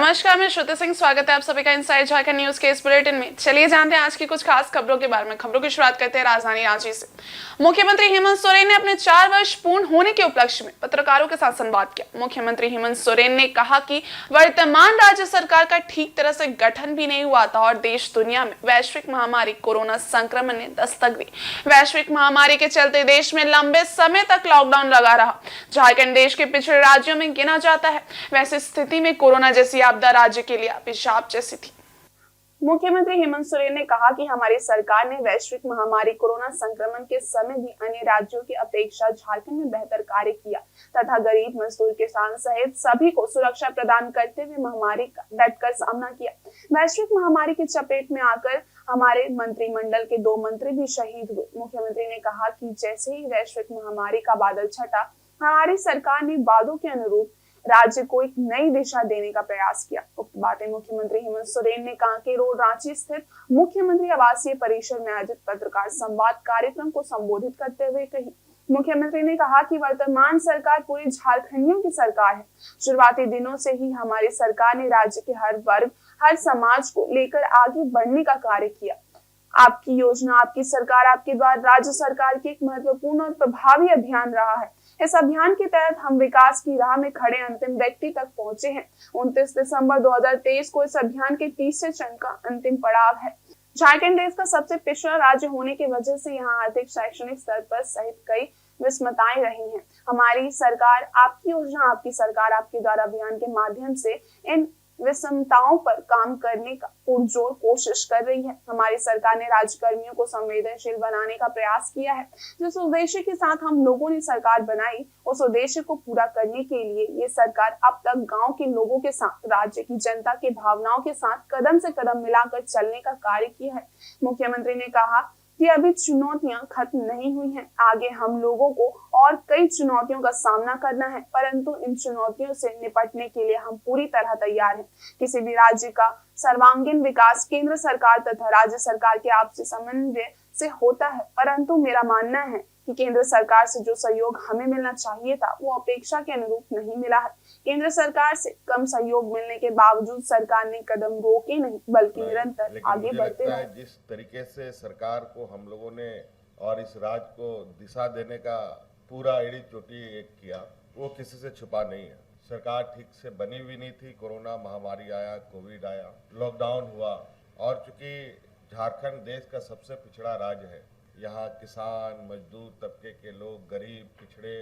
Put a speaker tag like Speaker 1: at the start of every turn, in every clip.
Speaker 1: नमस्कार, मैं श्रुति सिंह। स्वागत है आप सभी का इनसाइड झारखंड न्यूज के इस बुलेटिन में। चलिए जानते हैं आज की कुछ खास खबरों के बारे में। खबरों की शुरुआत करते हैं राजधानी रांची से। मुख्यमंत्री हेमंत सोरेन ने अपने 4 वर्ष पूर्ण होने के उपलक्ष्य में पत्रकारों के साथ संवाद किया। मुख्यमंत्री हेमंत सोरेन ने कहा कि वर्तमान राज्य सरकार का ठीक तरह से गठन भी नहीं हुआ था और देश दुनिया में वैश्विक महामारी कोरोना संक्रमण ने दस्तक दी। वैश्विक महामारी के चलते देश में लंबे समय तक लॉकडाउन लगा रहा। झारखंड देश के पिछड़े राज्यों में गिना जाता है। वैसी स्थिति में कोरोना जैसी आपदा राज्य के लिए अभिशाप जैसी थी। मुख्यमंत्री हेमंत सोरेन ने कहा कि हमारी सरकार ने वैश्विक महामारी कोरोना संक्रमण के समय भी अन्य राज्यों की अपेक्षा झारखंड में बेहतर कार्य किया तथा गरीब, मजदूर, किसान सहित सभी को सुरक्षा प्रदान करते हुए महामारी का डटकर सामना किया। वैश्विक महामारी की चपेट में आकर हमारे मंत्रिमंडल के 2 मंत्री भी शहीद हुए। मुख्यमंत्री ने कहा कि जैसे ही वैश्विक महामारी का बादल छटा, हमारी सरकार ने वादों के अनुरूप राज्य को एक नई दिशा देने का प्रयास किया। उक्त बातें मुख्यमंत्री हेमंत सोरेन ने कांके रोड रांची स्थित मुख्यमंत्री आवासीय परिसर में आयोजित पत्रकार संवाद कार्यक्रम को संबोधित करते हुए कही। मुख्यमंत्री ने कहा कि वर्तमान सरकार पूरे झारखंडियों की सरकार है। शुरुआती दिनों से ही हमारी सरकार ने राज्य के हर वर्ग, हर समाज को लेकर आगे बढ़ने का कार्य किया। आपकी योजना, आपकी सरकार, आपके द्वार राज्य सरकार की एक महत्वपूर्ण और प्रभावी अभियान रहा है। इस अभियान के तहत हम विकास की राह में खड़े अंतिम व्यक्ति तक पहुंचे हैं। 29 दिसंबर 2023 को इस अभियान के तीसरे चरण का अंतिम पड़ाव है। झारखंड देश का सबसे पिछड़ा राज्य होने की वजह से यहाँ आर्थिक, शैक्षणिक स्तर पर सहित कई विषमताएं रही हैं। हमारी सरकार आपकी योजना, आपकी सरकार, आपके द्वारा अभियान के माध्यम से इन विषमताओं पर काम करने का पुरजोर कोशिश कर रही है। हमारी सरकार ने राज्यकर्मियों को संवेदनशील बनाने का प्रयास किया है। जिस उद्देश्य के साथ हम लोगों ने सरकार बनाई, उस उद्देश्य को पूरा करने के लिए ये सरकार अब तक गांव के लोगों के साथ, राज्य की जनता की भावनाओं के साथ कदम से कदम मिलाकर चलने का कार्य किया है। मुख्यमंत्री ने कहा कि अभी चुनौतियां खत्म नहीं हुई हैं। आगे हम लोगों को और कई चुनौतियों का सामना करना है, परंतु इन चुनौतियों से निपटने के लिए हम पूरी तरह तैयार हैं। किसी भी राज्य का सर्वांगीण विकास केंद्र सरकार तथा राज्य सरकार के आपसी समन्वय से होता है, परंतु मेरा मानना है कि केंद्र सरकार से जो सहयोग हमें मिलना चाहिए था, वो अपेक्षा के अनुरूप नहीं मिला है। केंद्र सरकार से कम सहयोग मिलने के बावजूद सरकार ने कदम रोके नहीं, बल्कि निरंतर आगे बढ़ते रहे।
Speaker 2: जिस तरीके से सरकार को हम लोगों ने और इस राज्य को दिशा देने का पूरा एड़ी चोटी एक किया, वो किसी से छुपा नहीं है। सरकार ठीक से बनी हुई नहीं थी। कोरोना महामारी आया, कोविड आया, लॉकडाउन हुआ और चूंकि झारखंड देश का सबसे पिछड़ा राज्य है, यहाँ किसान, मजदूर तबके के लोग, गरीब, पिछड़े,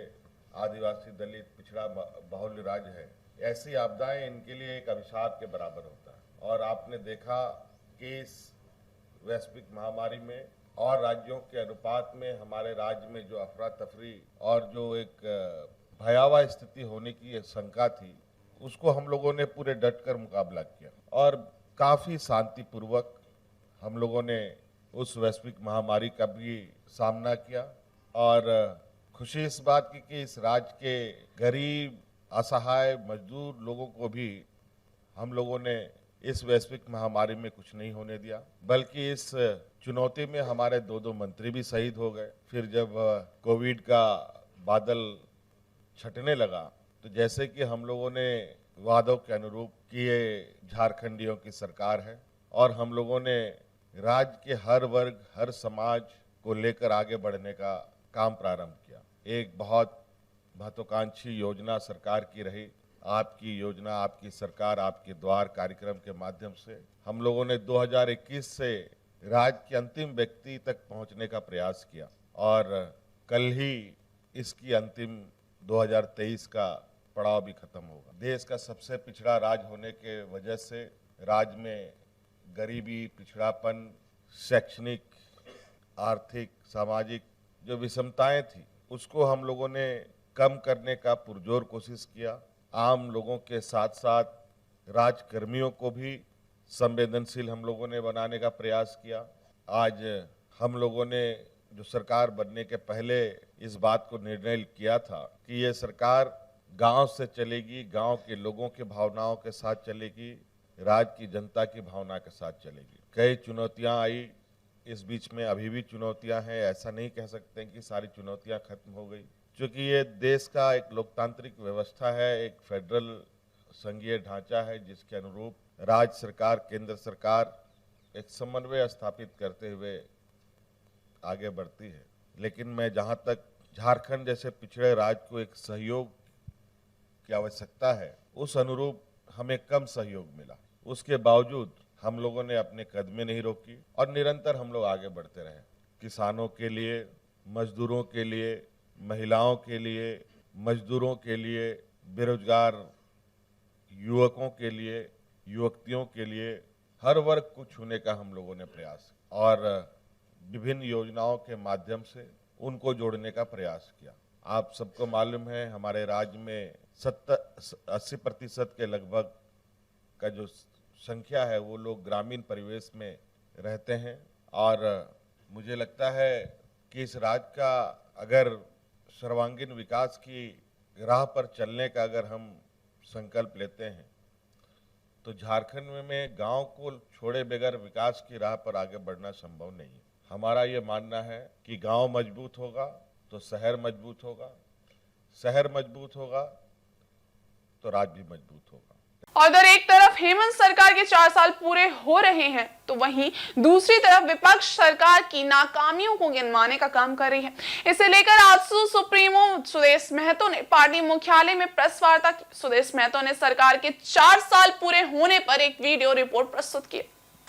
Speaker 2: आदिवासी, दलित, पिछड़ा बहुल्य राज्य है। ऐसी आपदाएं इनके लिए एक अभिशाप के बराबर होता है। और आपने देखा कि इस वैश्विक महामारी में और राज्यों के अनुपात में हमारे राज्य में जो अफरा तफरी और जो एक भयावह स्थिति होने की शंका थी, उसको हम लोगों ने पूरे डट कर मुकाबला किया और काफ़ी शांतिपूर्वक हम लोगों ने उस वैश्विक महामारी का भी सामना किया। और खुशी इस बात की कि इस राज्य के गरीब, असहाय, मजदूर लोगों को भी हम लोगों ने इस वैश्विक महामारी में कुछ नहीं होने दिया, बल्कि इस चुनौती में हमारे 2 मंत्री भी शहीद हो गए। फिर जब कोविड का बादल छटने लगा, तो जैसे कि हम लोगों ने वादों के अनुरूप कि ये झारखंडियों की सरकार है और हम लोगों ने राज्य के हर वर्ग, हर समाज को लेकर आगे बढ़ने का काम प्रारंभ किया। एक बहुत महत्वाकांक्षी योजना सरकार की रही, आपकी योजना, आपकी सरकार, आपके द्वार कार्यक्रम के माध्यम से हम लोगों ने 2021 से राज्य के अंतिम व्यक्ति तक पहुंचने का प्रयास किया और कल ही इसकी अंतिम 2023 का पड़ाव भी खत्म होगा। देश का सबसे पिछड़ा राज्य होने के वजह से राज्य में गरीबी, पिछड़ापन, शैक्षणिक, आर्थिक, सामाजिक जो विषमताएं थी, उसको हम लोगों ने कम करने का पुरजोर कोशिश किया। आम लोगों के साथ साथ राजकर्मियों को भी संवेदनशील हम लोगों ने बनाने का प्रयास किया। आज हम लोगों ने जो सरकार बनने के पहले इस बात को निर्णय किया था कि ये सरकार गांव से चलेगी, गांव के लोगों के भावनाओं के साथ चलेगी, राज्य की जनता की भावना के साथ चलेगी। कई चुनौतियां आई, इस बीच में अभी भी चुनौतियां हैं। ऐसा नहीं कह सकते कि सारी चुनौतियां खत्म हो गई, क्योंकि ये देश का एक लोकतांत्रिक व्यवस्था है, एक फेडरल संघीय ढांचा है जिसके अनुरूप राज्य सरकार, केंद्र सरकार एक समन्वय स्थापित करते हुए आगे बढ़ती है। लेकिन मैं जहां तक झारखंड जैसे पिछड़े राज्य को एक सहयोग की आवश्यकता है, उस अनुरूप हमें कम सहयोग मिला। उसके बावजूद हम लोगों ने अपने कदमें नहीं रोकी और निरंतर हम लोग आगे बढ़ते रहे। किसानों के लिए, मजदूरों के लिए, महिलाओं के लिए, मजदूरों के लिए, बेरोजगार युवकों के लिए, युवतियों के लिए, हर वर्ग को छूने का हम लोगों ने प्रयास और विभिन्न योजनाओं के माध्यम से उनको जोड़ने का प्रयास किया। आप सबको मालूम है हमारे राज्य में 80% के लगभग का जो संख्या है वो लोग ग्रामीण परिवेश में रहते हैं और मुझे लगता है कि इस राज्य का अगर सर्वांगीण विकास की राह पर चलने का अगर हम संकल्प लेते हैं तो झारखंड में गांव को छोड़े बगैर विकास की राह पर आगे बढ़ना संभव नहीं है। हमारा ये मानना है कि गांव मजबूत होगा तो शहर मजबूत होगा, शहर मजबूत होगा तो राज्य भी मजबूत होगा।
Speaker 1: और अगर एक तरफ हेमंत सरकार के 4 साल पूरे हो रहे हैं तो वहीं दूसरी तरफ विपक्ष सरकार की नाकामियों को गिनवाने का काम कर रही है। इसे लेकर आजसू सुप्रीमो सुदेश महतो ने पार्टी मुख्यालय में प्रेस वार्ता की। सुदेश महतो ने सरकार के 4 साल पूरे होने पर एक वीडियो रिपोर्ट प्रस्तुत की।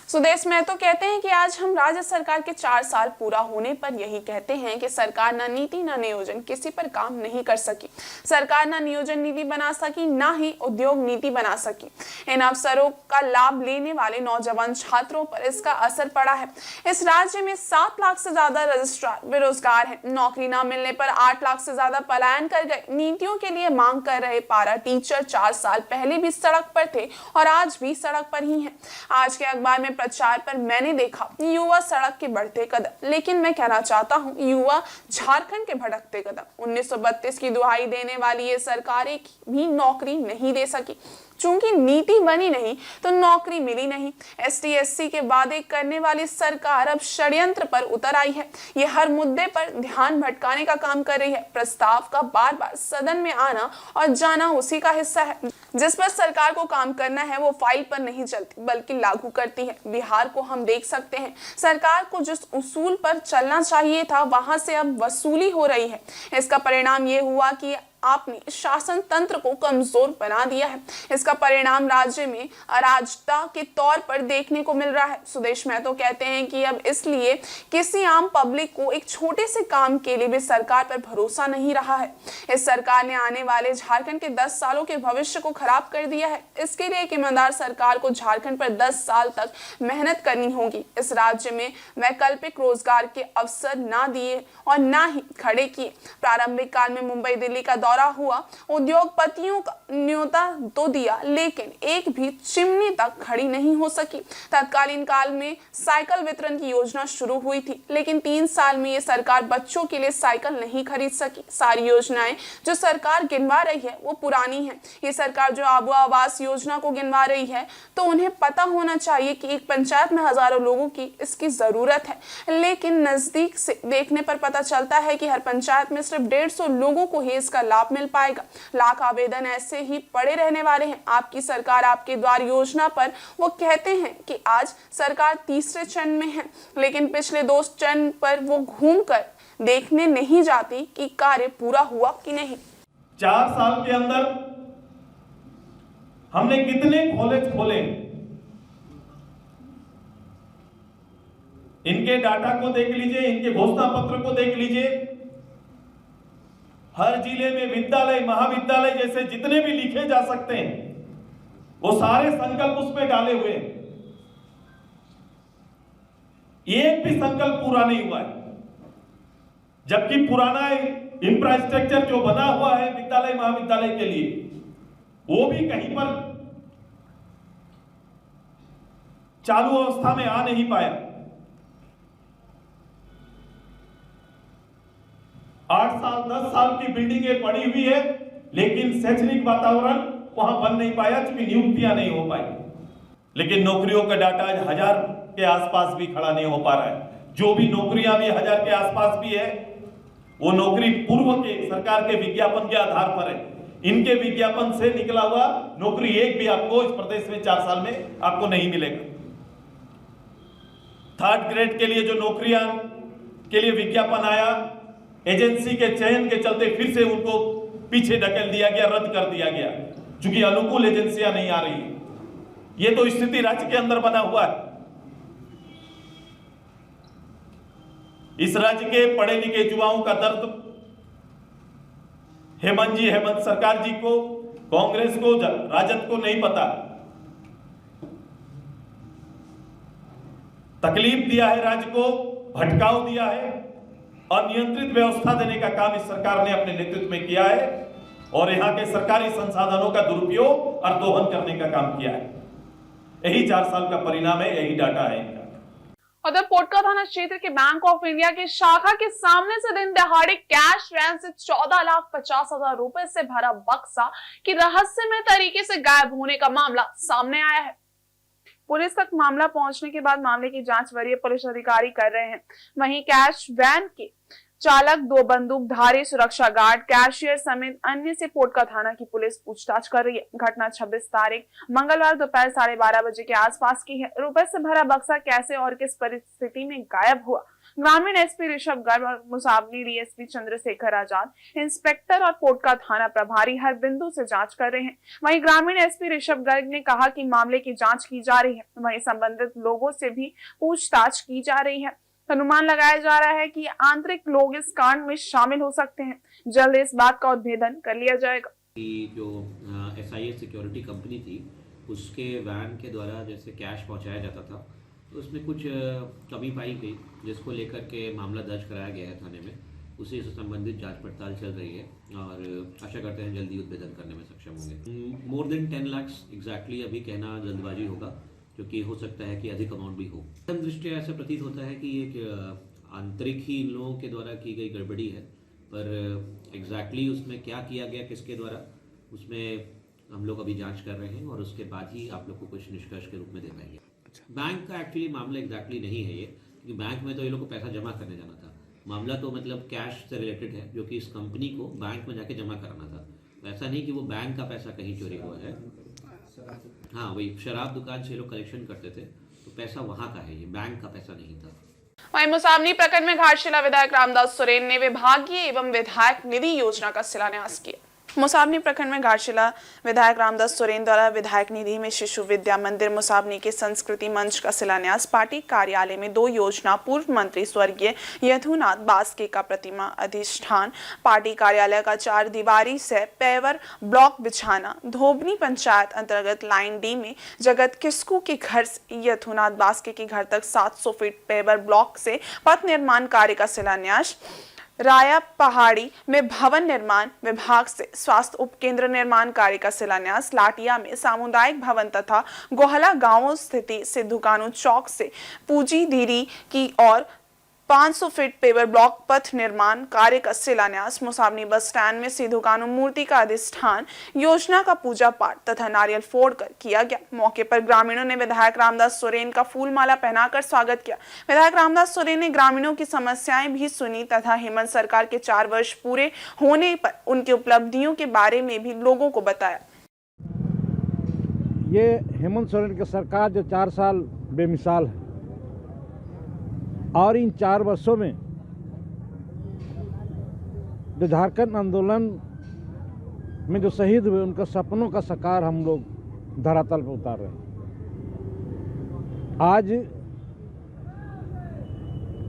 Speaker 1: सुदेश महतो कहते हैं कि आज हम राज्य सरकार के 4 साल पूरा होने पर यही कहते हैं कि सरकार न नीति न नियोजन किसी पर काम नहीं कर सकी। सरकार न नियोजन नीति बना सकी, ना ही उद्योग नीति बना सकी। इन अवसरों का लाभ लेने वाले नौजवान छात्रों पर इसका असर पड़ा है। इस राज्य में 7 लाख से ज्यादा रजिस्ट्रार बेरोजगार हैं। नौकरी न मिलने पर 8 लाख से ज्यादा पलायन कर गए। नीतियों के लिए मांग कर रहे पारा टीचर 4 साल पहले भी सड़क पर थे और आज भी सड़क पर ही हैं। आज के अखबार में प्रचार पर मैंने देखा युवा सड़क के बढ़ते कदम, लेकिन मैं कहना चाहता हूं युवा झारखंड के भटकते कदम। 1932 की दुहाई देने वाली ये सरकार एक भी नौकरी नहीं दे सकी। चूंकि नीति बनी नहीं तो नौकरी मिली नहीं। ST/SC के वादे करने वाली सरकार अब षड्यंत्र पर उतर आई है। ये हर मुद्दे पर ध्यान भटकाने का काम कर रही है। प्रस्ताव का बार बार सदन में आना और जाना उसी का हिस्सा है। जिस पर सरकार को काम करना है वो फाइल पर नहीं चलती बल्कि लागू करती है। बिहार को हम देख सकते हैं, सरकार को जिस उसूल पर चलना चाहिए था वहां से अब वसूली हो रही है। इसका परिणाम ये हुआ कि आपने शासन तंत्र को कमजोर बना दिया है। इसका परिणाम राज्य में अराजकता के तौर पर देखने को मिल रहा है। सुदेश महतो कहते हैं कि अब इसलिए किसी आम पब्लिक को एक छोटे से काम के लिए भी सरकार पर भरोसा नहीं रहा है। इस सरकार ने आने वाले झारखंड के 10 सालों के भविष्य को खराब कर दिया है। इसके लिए एक ईमानदार सरकार को झारखंड पर 10 साल तक मेहनत करनी होगी। इस राज्य में वैकल्पिक रोजगार के अवसर ना दिए और ना ही खड़े किए। प्रारंभिक काल में मुंबई दिल्ली का दौरा हुआ, उद्योगपतियों का न्योता तो दिया लेकिन एक भी चिमनी तक खड़ी नहीं हो सकी। तत्कालीन काल में साइकिल वितरण की योजना शुरू हुई थी लेकिन 3 साल में ये सरकार बच्चों के लिए साइकिल नहीं खरीद सकी। सारी योजनाएं जो सरकार गिनवा रही है वो पुरानी है। ये सरकार जो आबू आवास योजना को गिनवा रही है तो उन्हें पता होना चाहिए कि एक पंचायत में हजारों लोगों की इसकी जरूरत है, लेकिन नजदीक से देखने पर पता चलता है कि हर पंचायत में सिर्फ 150 लोगों को ही इसका लाभ मिल पाएगा। लाख आवेदन ऐसे ही पड़े रहने वाले हैं। आपकी सरकार आपके द्वार योजना पर वो कहते हैं कि आज सरकार तीसरे चरण में है, लेकिन पिछले 2 चरण पर वो घूमकर देखने नहीं जाती कि कार्य पूरा हुआ कि नहीं।
Speaker 3: 4 साल के अंदर हमने कितने कॉलेज खोले, इनके डाटा को देख लीजिए, इनके घोषणा पत्र को देख लीजिए। हर जिले में विद्यालय, महाविद्यालय जैसे जितने भी लिखे जा सकते हैं वो सारे संकल्प उसमें डाले हुए हैं। एक भी संकल्प पूरा नहीं हुआ है, जबकि पुराना इंफ्रास्ट्रक्चर जो बना हुआ है विद्यालय महाविद्यालय के लिए वो भी कहीं पर चालू अवस्था में आ नहीं पाया। 8 साल 10 साल की बिल्डिंगें पड़ी हुई है लेकिन शैक्षणिक वातावरण वहां बन नहीं पाया क्योंकि नियुक्तियां नहीं हो पाई। लेकिन नौकरियों का डाटा 1000 के आसपास भी खड़ा नहीं हो पा रहा है। जो भी नौकरियां भी 1000 के आसपास भी है वो नौकरी पूर्व के सरकार के विज्ञापन के आधार पर है। इनके विज्ञापन से निकला हुआ नौकरी एक भी आपको इस प्रदेश में 4 साल में आपको नहीं मिलेगा। 3rd ग्रेड के लिए जो नौकरियां के लिए विज्ञापन आया, एजेंसी के चयन के चलते फिर से उनको पीछे ढकेल दिया गया, रद्द कर दिया गया, क्योंकि अनुकूल एजेंसियां नहीं आ रही। ये तो स्थिति राज्य के अंदर बना हुआ है। इस राज्य के पढ़े लिखे युवाओं का दर्द हेमंत सरकार जी को, कांग्रेस को, राजद को नहीं पता। तकलीफ दिया है राज्य को, भटकाव दिया है, अनियंत्रित व्यवस्था देने का काम इस सरकार ने अपने नेतृत्व में किया है और यहां के सरकारी संसाधनों का दुरुपयोग और दोहन करने का काम किया है। यही 4 साल का परिणाम है, यही डाटा है इनका।
Speaker 1: उधर पोटका थाना क्षेत्र के बैंक ऑफ इंडिया की शाखा के सामने से दिन दहाड़े कैश वैन से 14,50,000 रुपए से भरा बक्सा की रहस्यमय तरीके से गायब होने का मामला सामने आया है। पुलिस तक मामला पहुंचने के बाद मामले की जांच वरीय पुलिस अधिकारी कर रहे हैं। वहीं कैश वैन के चालक, 2 बंदूकधारी सुरक्षा गार्ड, कैशियर समेत अन्य से पोटका थाना की पुलिस पूछताछ कर रही है। घटना 26 तारीख मंगलवार दोपहर 12:30 बजे के आसपास की है। रुपए से भरा बक्सा कैसे और किस परिस्थिति में गायब हुआ, ग्रामीण एसपी ऋषभ गर्ग और मुसाबनी डीएसपी चंद्रशेखर आजाद, इंस्पेक्टर और पोटका थाना प्रभारी हर बिंदु से जांच कर रहे हैं। वहीं ग्रामीण एसपी ऋषभ गर्ग ने कहा कि मामले की जांच की जा रही है। वहीं संबंधित लोगों से भी पूछताछ की जा रही है। अनुमान लगाया जा रहा है कि आंतरिक लोग इस कांड में शामिल हो सकते हैं। जल्द इस बात का उद्भेदन कर लिया जाएगा।
Speaker 4: जो SIS सिक्योरिटी कंपनी थी, उसके वैन के द्वारा जैसे कैश पहुंचाया जाता था, तो उसमें कुछ कमी पाई गई, जिसको लेकर के मामला दर्ज कराया गया है थाने में। उसी से संबंधित जांच पड़ताल चल रही है और आशा करते हैं जल्दी उद्भेदन करने में सक्षम होंगे। मोर देन 10 लाख एग्जैक्टली अभी कहना जल्दबाजी होगा, क्योंकि हो सकता है कि अधिक अमाउंट भी हो। दृष्टिया ऐसा प्रतीत होता है कि एक आंतरिक ही इन लोगों के द्वारा की गई गड़बड़ी है, पर एग्जैक्टली उसमें क्या किया गया, किसके द्वारा, उसमें हम लोग अभी जांच कर रहे हैं और उसके बाद ही आप लोग को कुछ निष्कर्ष के रूप में दे पाएंगे। बैंक का एक्चुअली मामला एग्जैक्टली नहीं है ये, क्योंकि बैंक में तो ये लोग को पैसा जमा करने जाना था। मामला तो मतलब कैश से रिलेटेड है, जो कि इस कंपनी को बैंक में जाके जमा कराना था। ऐसा नहीं कि वो बैंक का पैसा कहीं चोरी हुआ है। हाँ, वही शराब दुकान से लोग कलेक्शन करते थे, तो पैसा वहां का है, ये बैंक का पैसा नहीं था।
Speaker 1: वहीं मुसाबनी प्रखंड में घाटशिला विधायक रामदास सोरेन ने विभागीय एवं विधायक निधि योजना का शिलान्यास किया। मुसाबनी प्रखंड में घाटशिला विधायक रामदास सोरेन द्वारा विधायक निधि में शिशु विद्या मंदिर मुसाबनी के संस्कृति मंच का शिलान्यास पार्टी कार्यालय में 2 योजना पूर्व मंत्री स्वर्गीय यदुनाथ बास्के का प्रतिमा अधिष्ठान, पार्टी कार्यालय का 4 दीवारी से पेवर ब्लॉक बिछाना, धोबनी पंचायत अंतर्गत लाइन डी में जगत किस्कू के घर से यदुनाथ बास्के के घर तक 700 फीट पेवर ब्लॉक से पथ निर्माण कार्य का शिलान्यास, राया पहाड़ी में भवन निर्माण विभाग से स्वास्थ्य उपकेंद्र निर्माण कार्य का शिलान्यास, लाटिया में सामुदायिक भवन तथा गोहला गांवों स्थिति सिद्धूकानू चौक से पूजी धीरी की और 500 फीट पेवर ब्लॉक पथ निर्माण कार्य का शिलान्यास, मुसाबनी बस स्टैंड में सिद्धूकानू मूर्ति का अधिष्ठान योजना का पूजा पाठ तथा नारियल फोड़कर किया गया। मौके पर ग्रामीणों ने विधायक रामदास सोरेन का फूल माला पहनाकर स्वागत किया। विधायक रामदास सोरेन ने ग्रामीणों की समस्याएं भी सुनी तथा हेमंत सरकार के 4 वर्ष पूरे होने पर उनकी उपलब्धियों के बारे में भी लोगों को बताया।
Speaker 5: ये हेमंत सोरेन की सरकार जो 4 साल बेमिसाल है और इन 4 वर्षों में जो झारखंड आंदोलन में जो शहीद हुए उनके सपनों का साकार हम लोग धरातल पर उतार रहे हैं। आज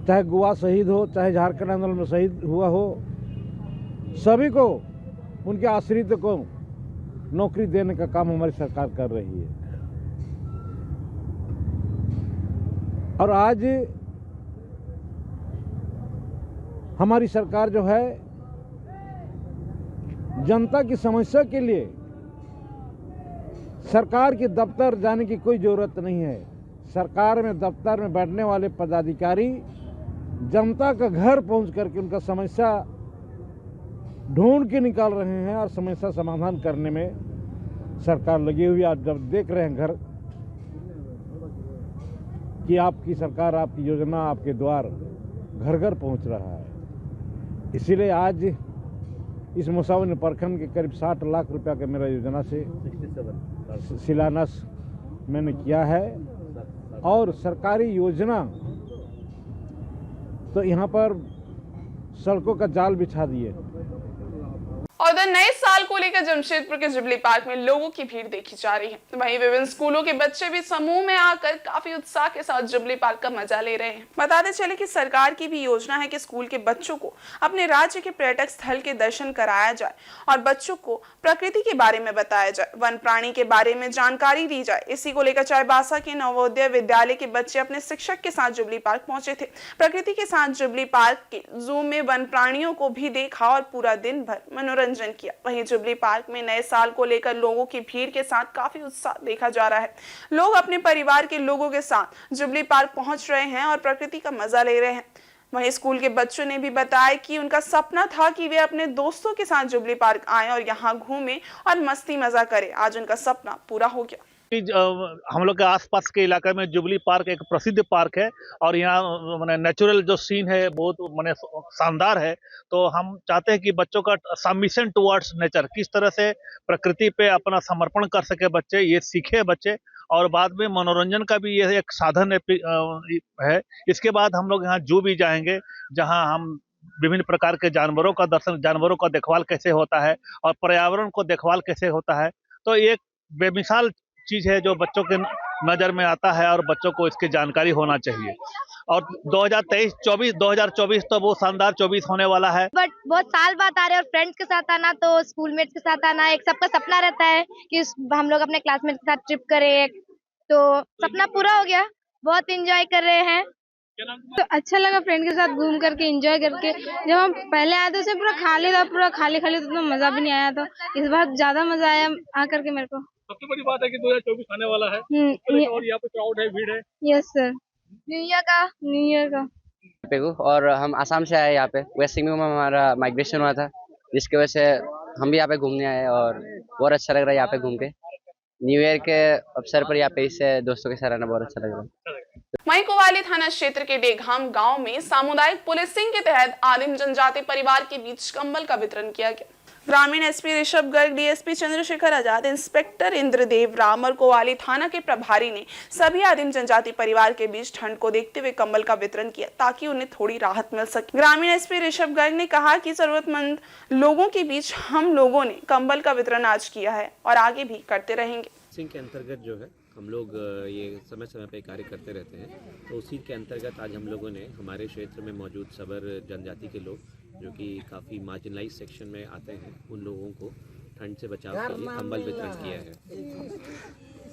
Speaker 5: चाहे गोवा शहीद हो, चाहे झारखंड आंदोलन में शहीद हुआ हो, सभी को उनके आश्रित को नौकरी देने का काम हमारी सरकार कर रही है। और आज हमारी सरकार जो है जनता की समस्या के लिए सरकार के दफ्तर जाने की कोई ज़रूरत नहीं है। सरकार में दफ्तर में बैठने वाले पदाधिकारी जनता का घर पहुंच करके उनका समस्या ढूंढ के निकाल रहे हैं और समस्या समाधान करने में सरकार लगी हुई। आज जब देख रहे हैं घर कि आपकी सरकार, आपकी योजना आपके द्वार घर घर पहुंच रहा है, इसीलिए आज इस मुसावन प्रखंड के करीब 60 लाख रुपया का मेरा योजना से शिलान्यास मैंने किया है। और सरकारी योजना तो यहाँ पर सड़कों का जाल बिछा दिए।
Speaker 1: और उधर नए साल को लेकर जमशेदपुर के जुबली पार्क में लोगों की भीड़ देखी जा रही है। वहीं विभिन्न स्कूलों के बच्चे भी समूह में आकर काफी उत्साह के साथ जुबली पार्क का मजा ले रहे हैं। बताते चले कि सरकार की भी योजना है कि स्कूल के बच्चों को अपने राज्य के पर्यटक स्थल के दर्शन कराया जाए और बच्चों को प्रकृति के बारे में बताया जाए, वन प्राणी के बारे में जानकारी दी जाए। इसी को लेकर चाईबासा के नवोदय विद्यालय के बच्चे अपने शिक्षक के साथ जुबली पार्क पहुंचे थे। प्रकृति के साथ जुबली पार्क के जू में वन प्राणियों को भी देखा और पूरा दिन भर मनोरंजन किया। वहीं जुबली पार्क में नए साल को लेकर लोगों की भीड़ के साथ काफी उत्साह देखा जा रहा है। लोग अपने परिवार के लोगों के साथ जुबली पार्क पहुंच रहे हैं और प्रकृति का मजा ले रहे हैं। वहीं स्कूल के बच्चों ने भी बताया कि उनका सपना था कि वे अपने दोस्तों के साथ जुबली पार्क आएं और यहां घूमें और मस्ती मजा करें। आज उनका सपना पूरा हो गया।
Speaker 6: हम लोग के आसपास के इलाके में जुबली पार्क एक प्रसिद्ध पार्क है और यहाँ मैंने नेचुरल जो सीन है बहुत मैंने शानदार है। तो हम चाहते हैं कि बच्चों का सबमिशन टुवर्ड्स नेचर, किस तरह से प्रकृति पे अपना समर्पण कर सके बच्चे, ये सीखे बच्चे और बाद में मनोरंजन का भी ये एक साधन है। इसके बाद हम लोग यहाँ जू भी जाएंगे जहाँ हम विभिन्न प्रकार के जानवरों का दर्शन, जानवरों का देखभाल कैसे होता है और पर्यावरण को देखभाल कैसे होता है। तो एक बेमिसाल चीज है जो बच्चों के नजर में आता है और बच्चों को इसकी जानकारी होना चाहिए। और 2024 तो वो शानदार 24 होने वाला है।
Speaker 7: बट बहुत साल बाद आ रहे हैं और फ्रेंड्स के साथ आना, तो स्कूलमेट्स के साथ आना, एक सबका सपना रहता है कि हम लोग अपने क्लासमेट्स के साथ ट्रिप करें। तो सपना पूरा हो गया, बहुत एंजॉय कर रहे हैं।
Speaker 8: तो अच्छा लगा फ्रेंड के साथ घूम करके एंजॉय करके। जब हम पहले आए थे उसमें पूरा खाली था, पूरा खाली तो उतना मजा भी नहीं आया। तो इस बार ज्यादा मजा आया आकर के मेरे को।
Speaker 6: सबसे बड़ी बात है कि 2024 आने वाला है और यहाँ पे क्राउड है, भीड़ है।
Speaker 8: Yes sir.
Speaker 7: न्यू ईयर का
Speaker 9: पे को और हम आसाम से आए यहाँ पे। वेस्ट सिंगभूम में हमारा माइग्रेशन हुआ था, जिसकी वजह से हम भी यहाँ पे घूमने आए और बहुत अच्छा लग रहा है यहाँ पे घूम के। न्यू ईयर के अवसर पर यहाँ पे इससे दोस्तों के साथ रहना बहुत अच्छा लग रहा है।
Speaker 1: वहीं कोवाली थाना क्षेत्र के डेघाम गांव में सामुदायिक पुलिसिंग के तहत आदिम जनजाति परिवार के बीच कंबल का वितरण किया गया। ग्रामीण SP Rishabh Garg, DSP Chandrashekhar Azad, inspector Indradev Ram और कोवाली थाना के प्रभारी ने सभी आदिम जनजाति परिवार के बीच ठंड को देखते हुए कंबल का वितरण किया ताकि उन्हें थोड़ी राहत मिल सके। ग्रामीण एसपी ऋषभ गर्ग ने कहा कि जरूरतमंद लोगों के बीच हम लोगों ने कंबल का वितरण आज किया है और आगे भी करते रहेंगे।
Speaker 4: सिंह के अंतर्गत जो है हम लोग ये समय समय पे कार्य करते रहते हैं। तो उसी के अंतर्गत आज हम लोगों ने हमारे क्षेत्र में मौजूद सबर जनजाति के लोग जो कि काफ़ी मार्जिनलाइज सेक्शन में आते हैं, उन लोगों को ठंड से बचाव के लिए कंबल वितरण किया है।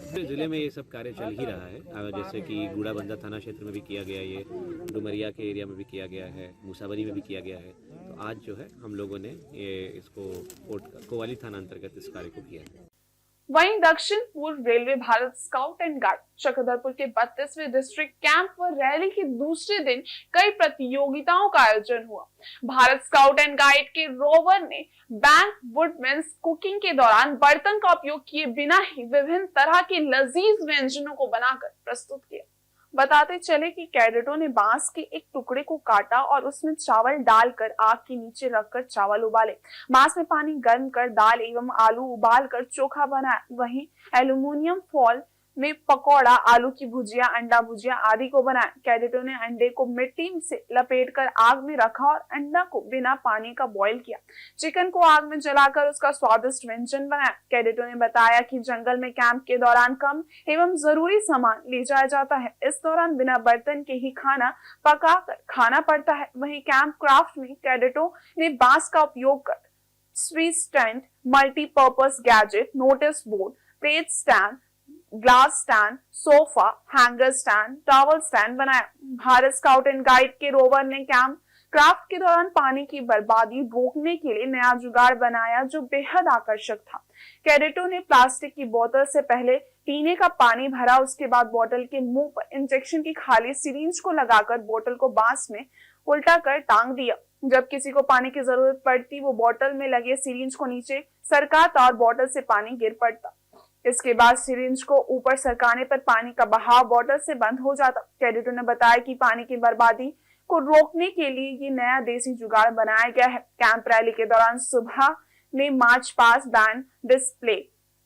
Speaker 4: पूरे जिले में ये सब कार्य चल ही रहा है, जैसे कि गुड़ाबंदा थाना क्षेत्र में भी किया गया, ये डुमरिया के एरिया में भी किया गया है, मूसावरी में भी किया गया है। तो आज जो है हम लोगों ने ये इसको कोवाली थाना अंतर्गत इस कार्य को किया है।
Speaker 1: वहीं दक्षिण पूर्व railway Bharat scout and guide Chakradharpur के 32वें डिस्ट्रिक्ट कैंप व रैली के दूसरे दिन कई प्रतियोगिताओं का आयोजन हुआ। भारत स्काउट एंड गाइड के रोवर ने बैंक वुडमेन्स कुकिंग के दौरान बर्तन का उपयोग किए बिना ही विभिन्न तरह के लजीज व्यंजनों को बनाकर प्रस्तुत किया। बताते चले कि कैडेटों ने बांस के एक टुकड़े को काटा और उसमें चावल डालकर आग के नीचे रखकर चावल उबाले। बांस में पानी गर्म कर दाल एवं आलू उबालकर चोखा बनाया। वहीं एल्यूमिनियम फॉल में पकौड़ा, आलू की भुजिया, अंडा भुजिया आदि को बनाया। कैडेटों ने अंडे को मिट्टी से लपेटकर आग में रखा और अंडा को बिना पानी का बॉईल किया। चिकन को आग में जलाकर उसका स्वादिष्ट व्यंजन बनाया। कैडेटों ने बताया कि जंगल में कैंप के दौरान कम एवं जरूरी सामान ले जाया जाता है। इस दौरान बिना बर्तन के ही खाना पकाकर खाना पड़ता है। वहीं कैंप क्राफ्ट में कैडेटों ने बांस का उपयोग कर sweet stand, multipurpose gadget, notice board, plate stand, glass stand, sofa, hanger stand, towel stand बनाया। भारत स्काउट एंड गाइड के रोवर ने कैंप क्राफ्ट के दौरान पानी की बर्बादी रोकने के लिए नया जुगाड़ बनाया जो बेहद आकर्षक था। कैडेटों ने प्लास्टिक की बोतल से पहले पीने का पानी भरा, उसके बाद बोतल के मुंह पर इंजेक्शन की खाली सिरिंज को लगाकर बोतल को बांस में उल्टा कर टांग दिया। जब किसी को पानी की जरूरत पड़ती वो बोतल में लगे सिरिंज को नीचे सरकाता और बोतल से पानी गिर पड़ता। इसके बाद सिरिंज को ऊपर सरकाने पर पानी का बहाव बोतल से बंद हो जाता। कैडेटों ने बताया कि पानी की बर्बादी को रोकने के लिए ये नया देसी जुगाड़ बनाया गया है। कैंप रैली के दौरान सुबह में march past, band, display,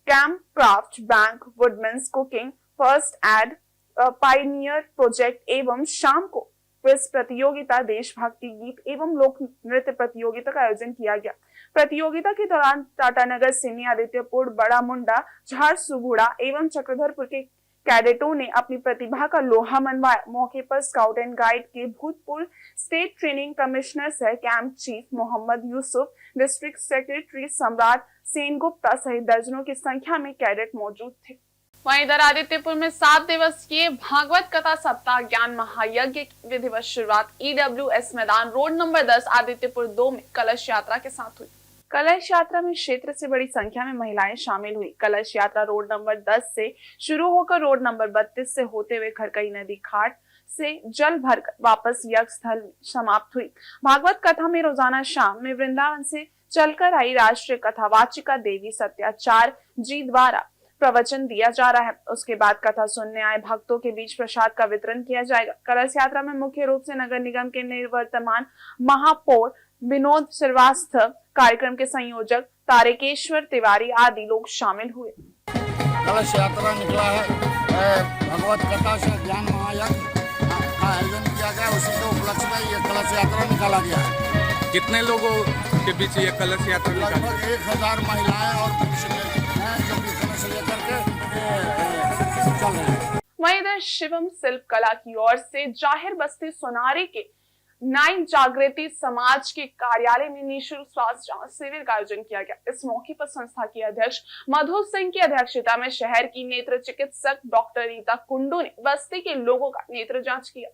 Speaker 1: camp craft, bank, woodmen's cooking, first aid, pioneer project एवं शाम को क्विज प्रतियोगिता, देशभक्ति गीत एवं लोक नृत्य प्रतियोगिता का आयोजन किया गया। प्रतियोगिता के दौरान टाटानगर, सिमी, आदित्यपुर, बड़ा मुंडा, झारसुगुड़ा एवं चक्रधरपुर के कैडेटों ने अपनी प्रतिभा का लोहा मनवाया। मौके पर स्काउट एंड गाइड के भूतपूर्व स्टेट ट्रेनिंग कमिश्नर सह camp chief Mohammad Yusuf, district secretary Samrat Sengupta सहित दर्जनों की संख्या में कैडेट मौजूद थे। वहीं इधर आदित्यपुर में 7 दिवसीय भागवत कथा सप्ताह ज्ञान महायज्ञ की विधिवत शुरुआत EWS मैदान रोड नंबर 10 आदित्यपुर 2 में कलश यात्रा के साथ हुई। कलश यात्रा में क्षेत्र से बड़ी संख्या में महिलाएं शामिल हुई। कलश यात्रा रोड नंबर 10 से शुरू होकर रोड नंबर 32 से होते हुए खरकई नदी घाट से जल भरकर वापस यज्ञ स्थल में समाप्त हुई। भागवत कथा में रोजाना शाम में वृंदावन से चलकर आई राष्ट्रीय कथावाचिका देवी सत्याचार जी द्वारा प्रवचन दिया जा रहा है। उसके बाद कथा सुनने आए भक्तों के बीच प्रसाद का वितरण किया जाएगा। कलश यात्रा में मुख्य रूप से नगर निगम के निवर्तमान महापौर विनोद श्रीवास्तव, कार्यक्रम के संयोजक तारकेश्वर तिवारी आदि लोग शामिल हुए।
Speaker 10: कलश यात्रा निकला है। भगवत कथा से ज्ञान महायज्ञ का आयोजन किया गया, उसी के उपलक्ष्य में ये कलश यात्रा निकाला गया है।
Speaker 11: कितने लोगों के बीच ये कलश यात्रा?
Speaker 10: लगभग 1000 महिलाएं और पुरुष हैं जो कि कलश लेकर के चल रहे हैं।
Speaker 1: वहीं इधर शिवम शिल्प कला की ओर से जाहिर बस्ती सोनारी के नाई जागृति समाज के कार्यालय में निःशुल्क स्वास्थ्य जांच शिविर का आयोजन किया गया। इस मौके पर संस्था के अध्यक्ष मधु सिंह की अध्यक्षता में शहर की नेत्र चिकित्सक डॉक्टर रीता कुंडू ने बस्ती के लोगों का नेत्र जांच किया।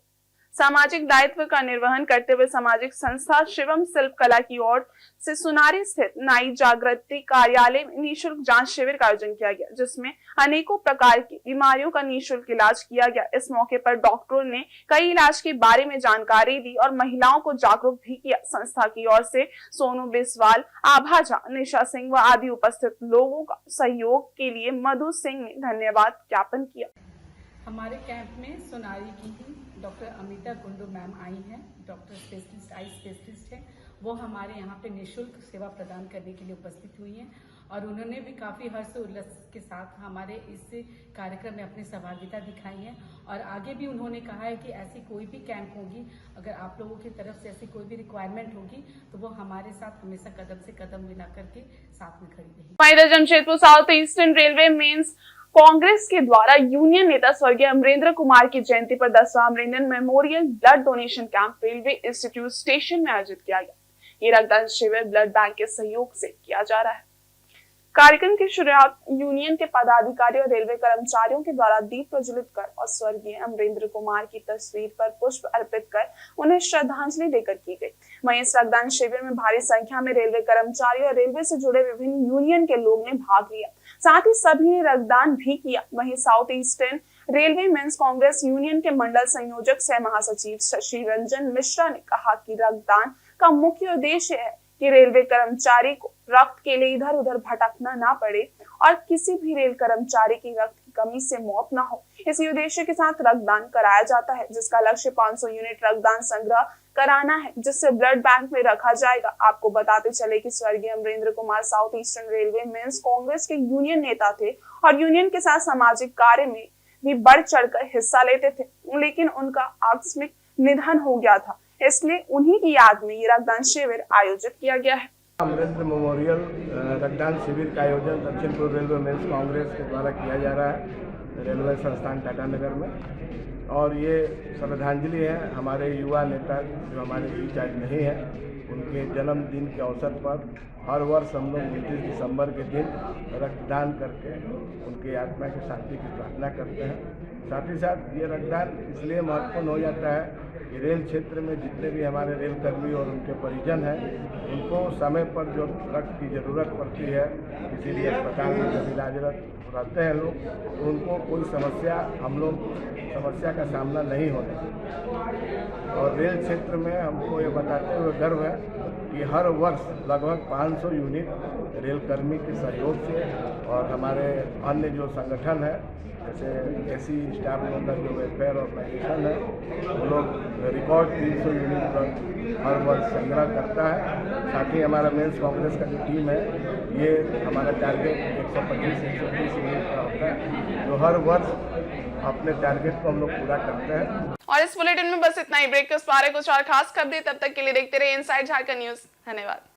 Speaker 1: सामाजिक दायित्व का निर्वहन करते हुए सामाजिक संस्था शिवम शिल्प कला की ओर से सुनारी स्थित नाई जागृति कार्यालय में निःशुल्क जांच शिविर का आयोजन किया गया, जिसमें अनेकों प्रकार की बीमारियों का निःशुल्क इलाज किया गया। इस मौके पर डॉक्टरों ने कई इलाज के बारे में जानकारी दी और महिलाओं को जागरूक भी किया। संस्था की ओर से सोनू बिस्वाल, आभा झा, निशा सिंह व आदि उपस्थित लोगों का सहयोग के लिए मधु सिंह ने धन्यवाद ज्ञापन किया।
Speaker 12: हमारे कैंप में सोनारी की ही डॉक्टर अमिता कुंडू मैम आई हैं, डॉक्टर स्पेशलिस्ट, आई स्पेशलिस्ट हैं। वो हमारे यहाँ पे निःशुल्क सेवा प्रदान करने के लिए उपस्थित हुई हैं और उन्होंने भी काफ़ी हर्ष उल्लास के साथ हमारे इस कार्यक्रम में अपनी सहभागिता दिखाई है। और आगे भी उन्होंने कहा है कि ऐसी कोई भी कैंप होगी, अगर आप लोगों की तरफ से ऐसी कोई भी रिक्वायरमेंट होगी तो वो हमारे साथ हमेशा कदम से कदम मिला करके साथ में खड़ी रहेगी।
Speaker 1: Jamshedpur south eastern railway men's Congress के द्वारा यूनियन नेता स्वर्गीय अमरेंद्र कुमार की जयंती पर 10वां Amarendra memorial blood donation camp railway institute station में आयोजित किया गया। ये रक्तदान शिविर ब्लड बैंक के सहयोग से किया जा रहा है। कार्यक्रम की शुरुआत यूनियन के पदाधिकारी और रेलवे कर्मचारियों के द्वारा दीप प्रज्वलित कर और स्वर्गीय अमरेंद्र कुमार की तस्वीर पर पुष्प अर्पित कर उन्हें श्रद्धांजलि देकर की गई। वहीं इस रक्तदान शिविर में भारी संख्या में रेलवे कर्मचारी और रेलवे से जुड़े विभिन्न यूनियन के लोग ने भाग लिया, साथ ही सभी ने रक्तदान भी किया। वहीं south eastern railway men's Congress union के मंडल संयोजक सह महासचिव शशि रंजन मिश्रा ने कहा कि रक्तदान का मुख्य उद्देश्य है कि रेलवे कर्मचारी को रक्त के लिए इधर उधर भटकना ना पड़े और किसी भी रेल कर्मचारी की रक्त की कमी से मौत ना हो। इसी उद्देश्य के साथ रक्तदान कराया जाता है, जिसका लक्ष्य 500 यूनिट रक्तदान संग्रह कराना है, जिससे ब्लड बैंक में रखा जाएगा। आपको बताते चले कि स्वर्गीय Amarendra Kumar south eastern railway men's Congress के यूनियन नेता थे और यूनियन के साथ सामाजिक कार्य में भी बढ़ चढ़कर हिस्सा लेते थे, लेकिन उनका आकस्मिक निधन हो गया था, इसलिए उन्हीं की याद में ये रक्तदान शिविर आयोजित किया गया है।
Speaker 13: अमरेंद्र मेमोरियल रक्तदान शिविर का आयोजन दक्षिण पूर्व रेलवे मेंस कांग्रेस के द्वारा किया जा रहा है रेलवे संस्थान टाटानगर में, और ये श्रद्धांजलि है हमारे युवा नेता जो हमारे बीच आज नहीं है, उनके जन्मदिन के अवसर पर हर वर्ष हम लोग 29 दिसंबर के दिन रक्तदान करके उनकी आत्मा की शांति की प्रार्थना करते हैं। साथ ही साथ ये रक्तदान इसलिए महत्वपूर्ण हो जाता है कि रेल क्षेत्र में जितने भी हमारे रेल कर्मी और उनके परिजन हैं, उनको समय पर जो रक्त की ज़रूरत पड़ती है, किसी भी अस्पताल में जब इलाजरत रहते हैं लोग, तो उनको कोई समस्या समस्या का सामना नहीं होने। और रेल क्षेत्र में हमको ये बताते हुए गर्व है कि हर वर्ष लगभग 500 यूनिट रेल कर्मी के सहयोग से और हमारे अन्य जो संगठन है जैसे एसी स्टाफ लोग का जो वेलफेयर ऑर्गेनाइजेशन है, वो लोग रिकॉर्ड 300 यूनिट ड्रग हर वर्ष संग्रह करता है। साथ ही हमारा मेंस कांग्रेस का जो टीम है, ये हमारा टारगेट 125-130 यूनिट का होता है, जो हर वर्ष अपने टारगेट को हम लोग पूरा करते हैं।
Speaker 1: और इस बुलेटिन में बस इतना ही। ब्रेक के उस पारे कुछ और खास खबरें, तब तक के लिए देखते रहिए इनसाइड झारखंड न्यूज। धन्यवाद।